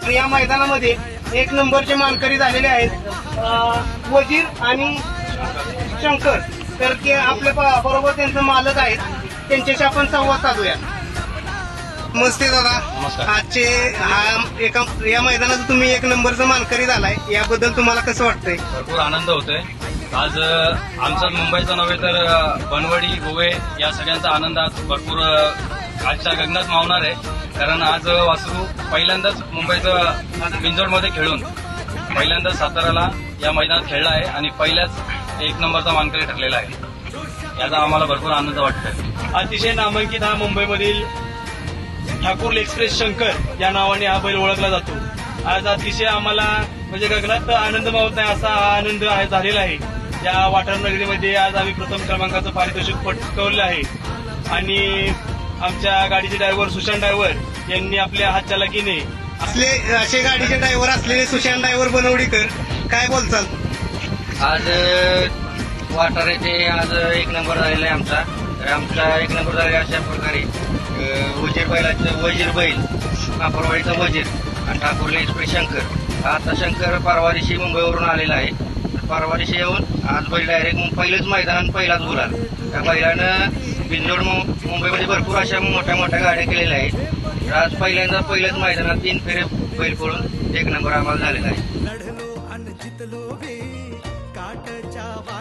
या मैदानामध्ये 1 नंबरचे मानकरी झालेले आहेत वजीर आणि शंकर. तर ते आपल्या बरोबर त्यांचे मालक आहेत, त्यांच्याशी आपण संवाद साधूया. नमस्ते दादा. नमस्कार. या मैदानात तुम्ही 1 नंबरचा मानकरी झालाय, याबद्दल तुम्हाला कसं वाटतंय? भरपूर आनंद होतोय. आज आमचा मुंबईचा नव्हे तर बनवडी गोवे या सगळ्यांचा आनंद आज भरपूर आजच्या गगनात मावणार आहे. कारण आज वासरू पहिल्यांदाच मुंबईचं बिंजोडमध्ये खेळून पहिल्यांदाच साताऱ्याला या मैदानात खेळला आहे आणि पहिल्याच 1 नंबरचा मानकरी ठरलेला आहे. याचा आम्हाला भरपूर आनंद वाटतोय. अतिशय नामांकित हा मुंबईमधील ठाकूर एक्सप्रेस शंकर या नावाने हा बैल ओळखला जातो. आज अतिशय आम्हाला म्हणजे गगनात आनंद मावत नाही असा हा आनंद झालेला आहे. या वाठार नगरीमध्ये आज आम्ही प्रथम क्रमांकाचं पारितोषिक पटकावलं आहे आणि आमच्या गाडीचे ड्रायव्हर सुशांत ड्रायव्हर यांनी आपल्या हातचालाकीने असे गाडीचे ड्रायव्हर असलेले सुशांत ड्रायव्हर बनवडीकर, काय बोलचाल? आज वाटाराचे आज 1 नंबर झालेला आहे आमचा. तर आमचा 1 नंबर झालेला अशा प्रकारे वजीर बैलाचं वजीर बैल, कापरवाडीचा वजीर आणि ठाकूरला एक्सप्रेस शंकर. आता शंकर परवा दिवशी मुंबईवरून आलेला आहे. परवा दिवशी येऊन आज बैल डायरेक्ट पहिलंच मैदान पहिलाच बोलाल. त्या बैलानं बिंजोड मुंबईमध्ये भरपूर अशा मोठ्या मोठ्या गाड्या केलेल्या आहेत. तर आज पहिल्यांदा पहिल्याच मैदानात 3 फेरे बैल पळून 1 नंबर आम्हाला झालेला आहे.